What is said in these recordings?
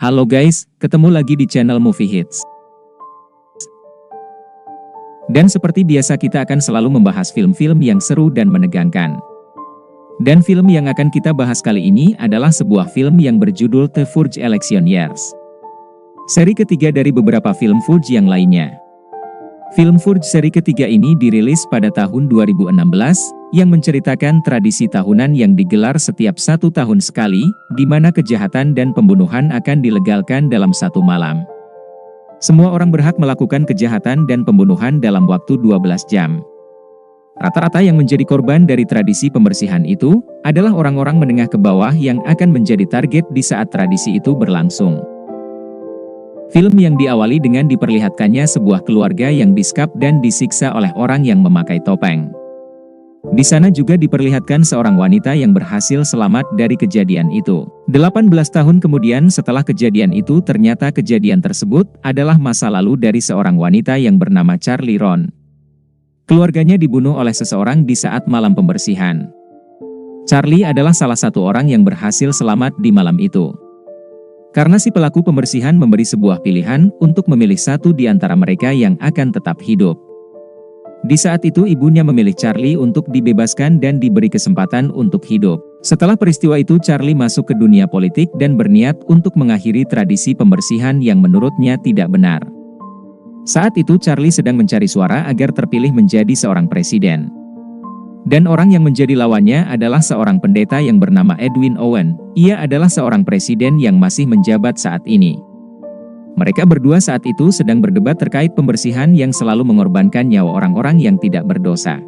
Halo guys, ketemu lagi di channel Movie Hits. Dan seperti biasa kita akan selalu membahas film-film yang seru dan menegangkan. Dan film yang akan kita bahas kali ini adalah sebuah film yang berjudul The Furge Election Years. Seri ketiga dari beberapa film Furge yang lainnya. Film Furge seri ketiga ini dirilis pada tahun 2016, yang menceritakan tradisi tahunan yang digelar setiap 1 tahun sekali, di mana kejahatan dan pembunuhan akan dilegalkan dalam satu malam. Semua orang berhak melakukan kejahatan dan pembunuhan dalam waktu 12 jam. Rata-rata yang menjadi korban dari tradisi pembersihan itu, adalah orang-orang menengah ke bawah yang akan menjadi target di saat tradisi itu berlangsung. Film yang diawali dengan diperlihatkannya sebuah keluarga yang disekap dan disiksa oleh orang yang memakai topeng. Di sana juga diperlihatkan seorang wanita yang berhasil selamat dari kejadian itu. 18 tahun kemudian setelah kejadian itu ternyata kejadian tersebut adalah masa lalu dari seorang wanita yang bernama Charlie Ron. Keluarganya dibunuh oleh seseorang di saat malam pembersihan. Charlie adalah salah satu orang yang berhasil selamat di malam itu. Karena si pelaku pembersihan memberi sebuah pilihan untuk memilih satu di antara mereka yang akan tetap hidup. Di saat itu ibunya memilih Charlie untuk dibebaskan dan diberi kesempatan untuk hidup. Setelah peristiwa itu Charlie masuk ke dunia politik dan berniat untuk mengakhiri tradisi pembersihan yang menurutnya tidak benar. Saat itu Charlie sedang mencari suara agar terpilih menjadi seorang presiden. Dan orang yang menjadi lawannya adalah seorang pendeta yang bernama Edwin Owen. Ia adalah seorang presiden yang masih menjabat saat ini. Mereka berdua saat itu sedang berdebat terkait pembersihan yang selalu mengorbankan nyawa orang-orang yang tidak berdosa.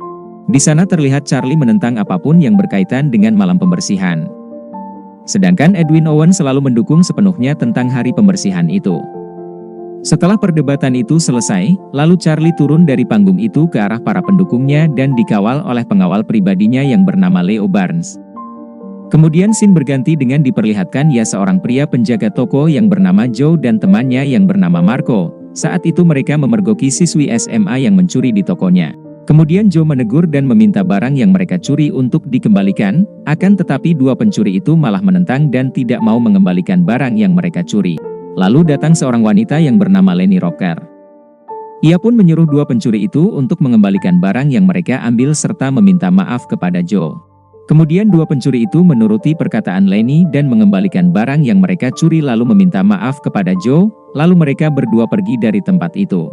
Di sana terlihat Charlie menentang apapun yang berkaitan dengan malam pembersihan. Sedangkan Edwin Owen selalu mendukung sepenuhnya tentang hari pembersihan itu. Setelah perdebatan itu selesai, lalu Charlie turun dari panggung itu ke arah para pendukungnya dan dikawal oleh pengawal pribadinya yang bernama Leo Barnes. Kemudian scene berganti dengan diperlihatkan seorang pria penjaga toko yang bernama Joe dan temannya yang bernama Marco. Saat itu mereka memergoki siswi SMA yang mencuri di tokonya. Kemudian Joe menegur dan meminta barang yang mereka curi untuk dikembalikan, akan tetapi dua pencuri itu malah menentang dan tidak mau mengembalikan barang yang mereka curi. Lalu datang seorang wanita yang bernama Lenny Rocker. Ia pun menyuruh dua pencuri itu untuk mengembalikan barang yang mereka ambil serta meminta maaf kepada Joe. Kemudian dua pencuri itu menuruti perkataan Lenny dan mengembalikan barang yang mereka curi lalu meminta maaf kepada Joe, lalu mereka berdua pergi dari tempat itu.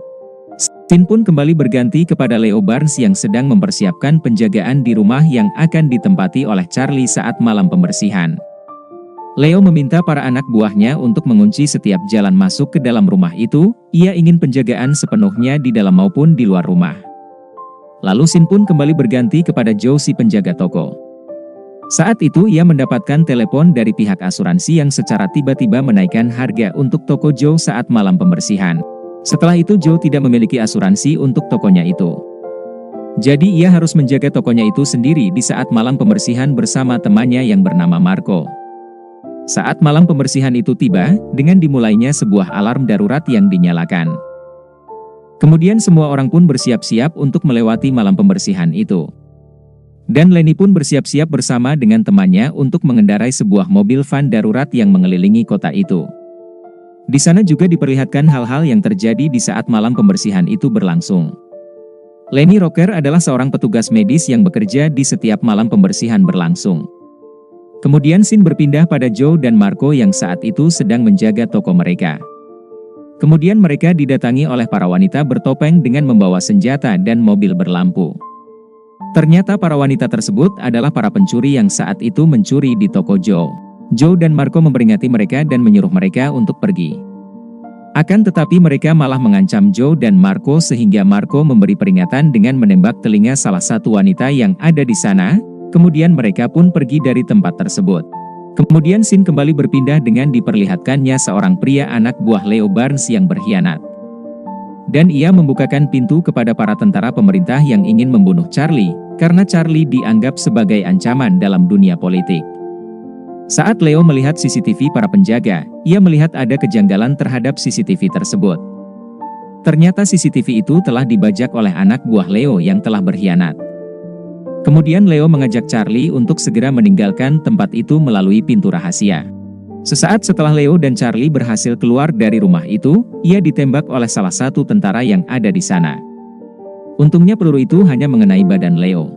Scene pun kembali berganti kepada Leo Barnes yang sedang mempersiapkan penjagaan di rumah yang akan ditempati oleh Charlie saat malam pembersihan. Leo meminta para anak buahnya untuk mengunci setiap jalan masuk ke dalam rumah itu. Ia ingin penjagaan sepenuhnya di dalam maupun di luar rumah. Lalu scene pun kembali berganti kepada Joe si penjaga toko. Saat itu ia mendapatkan telepon dari pihak asuransi yang secara tiba-tiba menaikkan harga untuk toko Joe saat malam pembersihan. Setelah itu Joe tidak memiliki asuransi untuk tokonya itu. Jadi ia harus menjaga tokonya itu sendiri di saat malam pembersihan bersama temannya yang bernama Marco. Saat malam pembersihan itu tiba, dengan dimulainya sebuah alarm darurat yang dinyalakan. Kemudian semua orang pun bersiap-siap untuk melewati malam pembersihan itu. Dan Lenny pun bersiap-siap bersama dengan temannya untuk mengendarai sebuah mobil van darurat yang mengelilingi kota itu. Di sana juga diperlihatkan hal-hal yang terjadi di saat malam pembersihan itu berlangsung. Lenny Rocker adalah seorang petugas medis yang bekerja di setiap malam pembersihan berlangsung. Kemudian scene berpindah pada Joe dan Marco yang saat itu sedang menjaga toko mereka. Kemudian mereka didatangi oleh para wanita bertopeng dengan membawa senjata dan mobil berlampu. Ternyata para wanita tersebut adalah para pencuri yang saat itu mencuri di toko Joe. Joe dan Marco memperingati mereka dan menyuruh mereka untuk pergi. Akan tetapi mereka malah mengancam Joe dan Marco sehingga Marco memberi peringatan dengan menembak telinga salah satu wanita yang ada di sana. Kemudian mereka pun pergi dari tempat tersebut. Kemudian scene kembali berpindah dengan diperlihatkannya seorang pria anak buah Leo Barnes yang berkhianat. Dan ia membukakan pintu kepada para tentara pemerintah yang ingin membunuh Charlie, karena Charlie dianggap sebagai ancaman dalam dunia politik. Saat Leo melihat CCTV para penjaga, ia melihat ada kejanggalan terhadap CCTV tersebut. Ternyata CCTV itu telah dibajak oleh anak buah Leo yang telah berkhianat. Kemudian Leo mengajak Charlie untuk segera meninggalkan tempat itu melalui pintu rahasia. Sesaat setelah Leo dan Charlie berhasil keluar dari rumah itu, ia ditembak oleh salah satu tentara yang ada di sana. Untungnya peluru itu hanya mengenai badan Leo.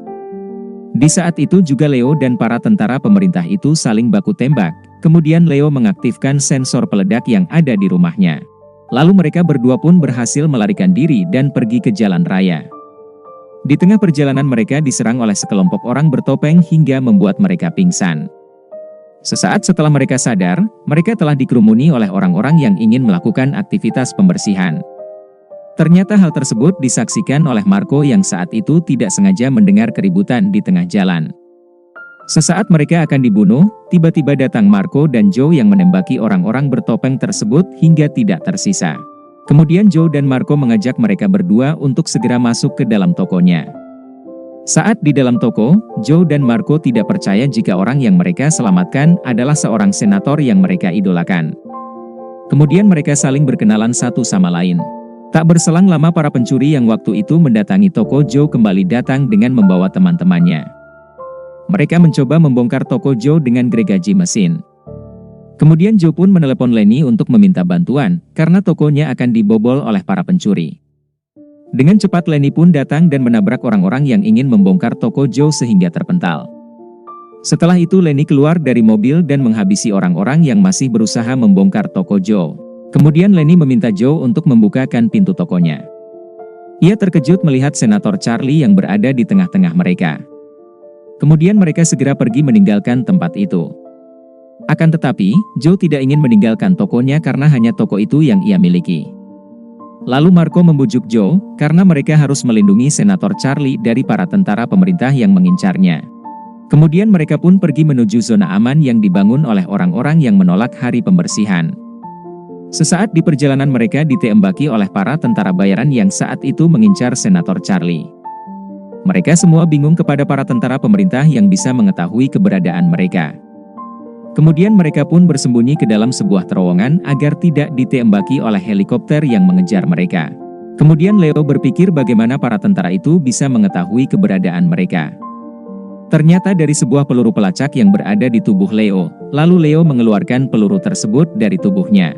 Di saat itu juga Leo dan para tentara pemerintah itu saling baku tembak, kemudian Leo mengaktifkan sensor peledak yang ada di rumahnya. Lalu mereka berdua pun berhasil melarikan diri dan pergi ke jalan raya. Di tengah perjalanan mereka diserang oleh sekelompok orang bertopeng hingga membuat mereka pingsan. Sesaat setelah mereka sadar, mereka telah dikerumuni oleh orang-orang yang ingin melakukan aktivitas pembersihan. Ternyata hal tersebut disaksikan oleh Marco yang saat itu tidak sengaja mendengar keributan di tengah jalan. Sesaat mereka akan dibunuh, tiba-tiba datang Marco dan Joe yang menembaki orang-orang bertopeng tersebut hingga tidak tersisa. Kemudian Joe dan Marco mengajak mereka berdua untuk segera masuk ke dalam tokonya. Saat di dalam toko, Joe dan Marco tidak percaya jika orang yang mereka selamatkan adalah seorang senator yang mereka idolakan. Kemudian mereka saling berkenalan satu sama lain. Tak berselang lama para pencuri yang waktu itu mendatangi toko Joe kembali datang dengan membawa teman-temannya. Mereka mencoba membongkar toko Joe dengan gergaji mesin. Kemudian Joe pun menelepon Lenny untuk meminta bantuan, karena tokonya akan dibobol oleh para pencuri. Dengan cepat Lenny pun datang dan menabrak orang-orang yang ingin membongkar toko Joe sehingga terpental. Setelah itu Lenny keluar dari mobil dan menghabisi orang-orang yang masih berusaha membongkar toko Joe. Kemudian Lenny meminta Joe untuk membukakan pintu tokonya. Ia terkejut melihat Senator Charlie yang berada di tengah-tengah mereka. Kemudian mereka segera pergi meninggalkan tempat itu. Akan tetapi, Joe tidak ingin meninggalkan tokonya karena hanya toko itu yang ia miliki. Lalu Marco membujuk Joe, karena mereka harus melindungi Senator Charlie dari para tentara pemerintah yang mengincarnya. Kemudian mereka pun pergi menuju zona aman yang dibangun oleh orang-orang yang menolak hari pembersihan. Sesaat di perjalanan mereka ditembaki oleh para tentara bayaran yang saat itu mengincar Senator Charlie. Mereka semua bingung kepada para tentara pemerintah yang bisa mengetahui keberadaan mereka. Kemudian mereka pun bersembunyi ke dalam sebuah terowongan agar tidak ditembaki oleh helikopter yang mengejar mereka. Kemudian Leo berpikir bagaimana para tentara itu bisa mengetahui keberadaan mereka. Ternyata dari sebuah peluru pelacak yang berada di tubuh Leo, lalu Leo mengeluarkan peluru tersebut dari tubuhnya.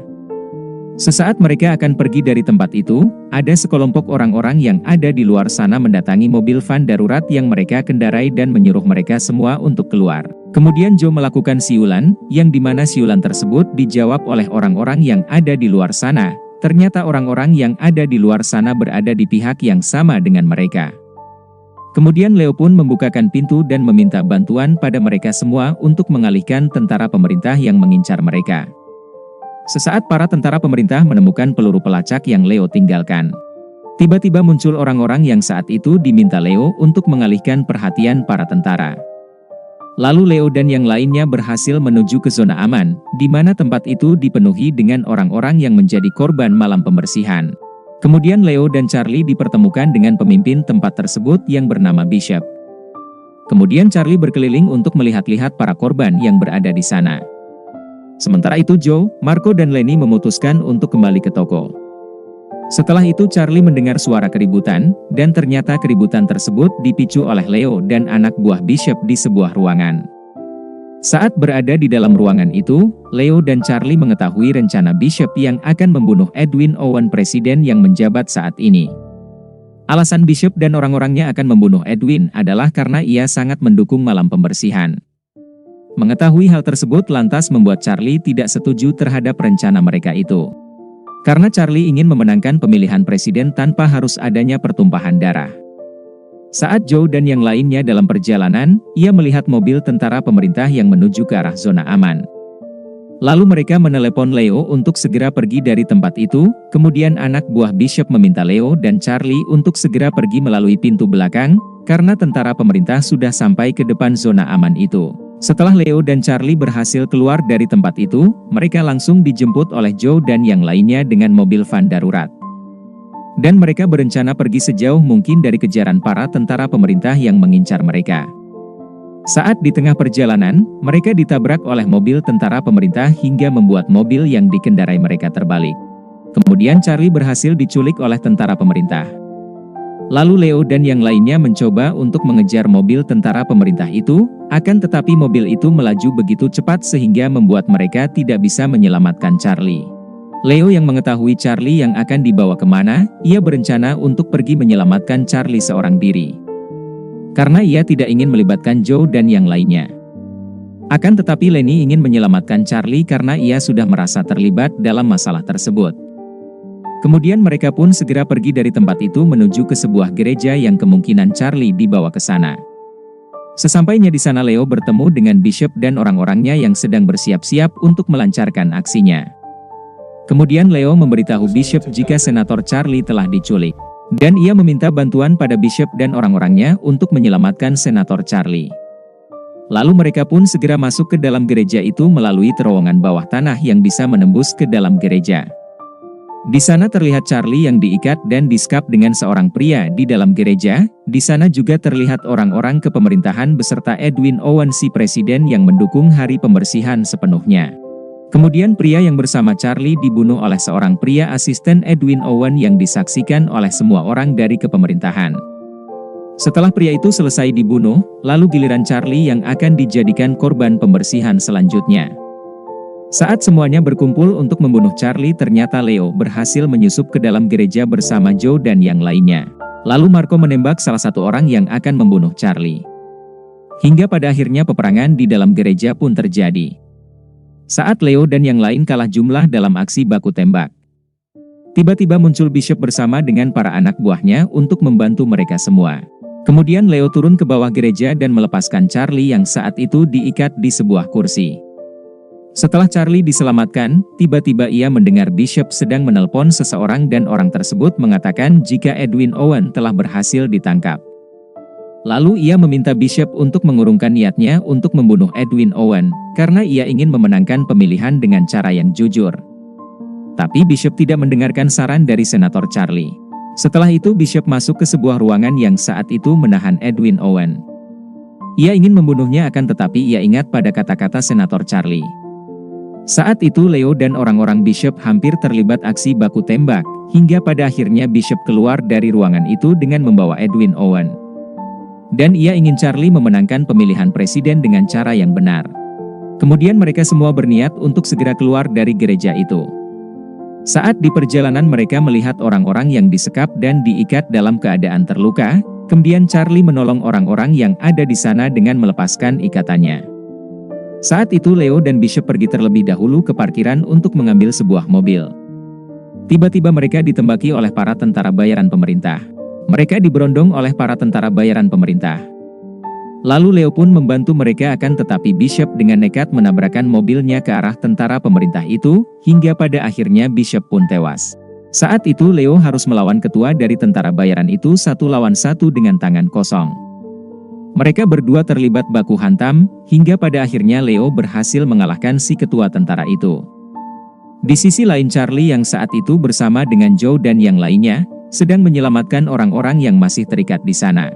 Sesaat mereka akan pergi dari tempat itu, ada sekelompok orang-orang yang ada di luar sana mendatangi mobil van darurat yang mereka kendarai dan menyuruh mereka semua untuk keluar. Kemudian Joe melakukan siulan, yang dimana siulan tersebut dijawab oleh orang-orang yang ada di luar sana. Ternyata orang-orang yang ada di luar sana berada di pihak yang sama dengan mereka. Kemudian Leo pun membukakan pintu dan meminta bantuan pada mereka semua untuk mengalihkan tentara pemerintah yang mengincar mereka. Sesaat para tentara pemerintah menemukan peluru pelacak yang Leo tinggalkan. Tiba-tiba muncul orang-orang yang saat itu diminta Leo untuk mengalihkan perhatian para tentara. Lalu Leo dan yang lainnya berhasil menuju ke zona aman, di mana tempat itu dipenuhi dengan orang-orang yang menjadi korban malam pembersihan. Kemudian Leo dan Charlie dipertemukan dengan pemimpin tempat tersebut yang bernama Bishop. Kemudian Charlie berkeliling untuk melihat-lihat para korban yang berada di sana. Sementara itu Joe, Marco dan Lenny memutuskan untuk kembali ke toko. Setelah itu Charlie mendengar suara keributan, dan ternyata keributan tersebut dipicu oleh Leo dan anak buah Bishop di sebuah ruangan. Saat berada di dalam ruangan itu, Leo dan Charlie mengetahui rencana Bishop yang akan membunuh Edwin Owen, presiden yang menjabat saat ini. Alasan Bishop dan orang-orangnya akan membunuh Edwin adalah karena ia sangat mendukung malam pembersihan. Mengetahui hal tersebut lantas membuat Charlie tidak setuju terhadap rencana mereka itu. Karena Charlie ingin memenangkan pemilihan presiden tanpa harus adanya pertumpahan darah. Saat Joe dan yang lainnya dalam perjalanan, ia melihat mobil tentara pemerintah yang menuju ke arah zona aman. Lalu mereka menelepon Leo untuk segera pergi dari tempat itu, kemudian anak buah Bishop meminta Leo dan Charlie untuk segera pergi melalui pintu belakang, karena tentara pemerintah sudah sampai ke depan zona aman itu. Setelah Leo dan Charlie berhasil keluar dari tempat itu, mereka langsung dijemput oleh Joe dan yang lainnya dengan mobil van darurat. Dan mereka berencana pergi sejauh mungkin dari kejaran para tentara pemerintah yang mengincar mereka. Saat di tengah perjalanan, mereka ditabrak oleh mobil tentara pemerintah hingga membuat mobil yang dikendarai mereka terbalik. Kemudian Charlie berhasil diculik oleh tentara pemerintah. Lalu Leo dan yang lainnya mencoba untuk mengejar mobil tentara pemerintah itu, akan tetapi mobil itu melaju begitu cepat sehingga membuat mereka tidak bisa menyelamatkan Charlie. Leo yang mengetahui Charlie yang akan dibawa kemana, ia berencana untuk pergi menyelamatkan Charlie seorang diri. Karena ia tidak ingin melibatkan Joe dan yang lainnya. Akan tetapi Lenny ingin menyelamatkan Charlie karena ia sudah merasa terlibat dalam masalah tersebut. Kemudian mereka pun segera pergi dari tempat itu menuju ke sebuah gereja yang kemungkinan Charlie dibawa ke sana. Sesampainya di sana Leo bertemu dengan Bishop dan orang-orangnya yang sedang bersiap-siap untuk melancarkan aksinya. Kemudian Leo memberitahu Bishop jika Senator Charlie telah diculik. Dan ia meminta bantuan pada Bishop dan orang-orangnya untuk menyelamatkan Senator Charlie. Lalu mereka pun segera masuk ke dalam gereja itu melalui terowongan bawah tanah yang bisa menembus ke dalam gereja. Di sana terlihat Charlie yang diikat dan disekap dengan seorang pria di dalam gereja. Di sana juga terlihat orang-orang kepemerintahan beserta Edwin Owen si presiden yang mendukung hari pembersihan sepenuhnya. Kemudian pria yang bersama Charlie dibunuh oleh seorang pria asisten Edwin Owen yang disaksikan oleh semua orang dari kepemerintahan. Setelah pria itu selesai dibunuh, lalu giliran Charlie yang akan dijadikan korban pembersihan selanjutnya. Saat semuanya berkumpul untuk membunuh Charlie, ternyata Leo berhasil menyusup ke dalam gereja bersama Joe dan yang lainnya. Lalu Marco menembak salah satu orang yang akan membunuh Charlie. Hingga pada akhirnya peperangan di dalam gereja pun terjadi. Saat Leo dan yang lain kalah jumlah dalam aksi baku tembak. Tiba-tiba muncul Bishop bersama dengan para anak buahnya untuk membantu mereka semua. Kemudian Leo turun ke bawah gereja dan melepaskan Charlie yang saat itu diikat di sebuah kursi. Setelah Charlie diselamatkan, tiba-tiba ia mendengar Bishop sedang menelpon seseorang dan orang tersebut mengatakan jika Edwin Owen telah berhasil ditangkap. Lalu ia meminta Bishop untuk mengurungkan niatnya untuk membunuh Edwin Owen, karena ia ingin memenangkan pemilihan dengan cara yang jujur. Tapi Bishop tidak mendengarkan saran dari Senator Charlie. Setelah itu Bishop masuk ke sebuah ruangan yang saat itu menahan Edwin Owen. Ia ingin membunuhnya akan tetapi ia ingat pada kata-kata Senator Charlie. Saat itu Leo dan orang-orang Bishop hampir terlibat aksi baku tembak, hingga pada akhirnya Bishop keluar dari ruangan itu dengan membawa Edwin Owen. Dan ia ingin Charlie memenangkan pemilihan presiden dengan cara yang benar. Kemudian mereka semua berniat untuk segera keluar dari gereja itu. Saat di perjalanan mereka melihat orang-orang yang disekap dan diikat dalam keadaan terluka, kemudian Charlie menolong orang-orang yang ada di sana dengan melepaskan ikatannya. Saat itu Leo dan Bishop pergi terlebih dahulu ke parkiran untuk mengambil sebuah mobil. Tiba-tiba mereka ditembaki oleh para tentara bayaran pemerintah. Mereka diberondong oleh para tentara bayaran pemerintah. Lalu Leo pun membantu mereka akan tetapi Bishop dengan nekat menabrakkan mobilnya ke arah tentara pemerintah itu, hingga pada akhirnya Bishop pun tewas. Saat itu Leo harus melawan ketua dari tentara bayaran itu 1 lawan 1 dengan tangan kosong. Mereka berdua terlibat baku hantam, hingga pada akhirnya Leo berhasil mengalahkan si ketua tentara itu. Di sisi lain Charlie yang saat itu bersama dengan Joe dan yang lainnya, sedang menyelamatkan orang-orang yang masih terikat di sana.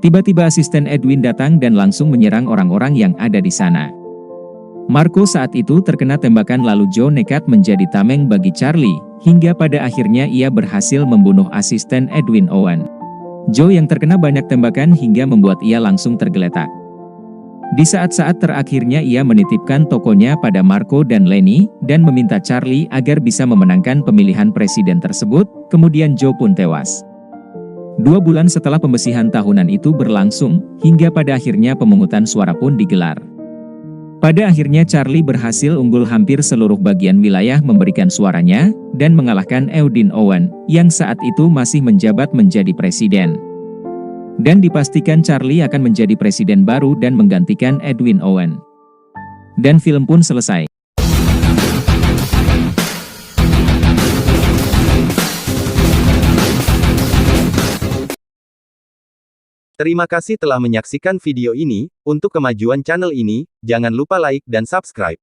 Tiba-tiba asisten Edwin datang dan langsung menyerang orang-orang yang ada di sana. Marco saat itu terkena tembakan lalu Joe nekat menjadi tameng bagi Charlie, hingga pada akhirnya ia berhasil membunuh asisten Edwin Owen. Joe yang terkena banyak tembakan hingga membuat ia langsung tergeletak. Di saat-saat terakhirnya ia menitipkan tokonya pada Marco dan Lenny, dan meminta Charlie agar bisa memenangkan pemilihan presiden tersebut, kemudian Joe pun tewas. 2 bulan setelah pembersihan tahunan itu berlangsung, hingga pada akhirnya pemungutan suara pun digelar. Pada akhirnya Charlie berhasil unggul hampir seluruh bagian wilayah memberikan suaranya, dan mengalahkan Edwin Owen, yang saat itu masih menjabat menjadi presiden. Dan dipastikan Charlie akan menjadi presiden baru dan menggantikan Edwin Owen. Dan film pun selesai. Terima kasih telah menyaksikan video ini. Untuk kemajuan channel ini, jangan lupa like dan subscribe.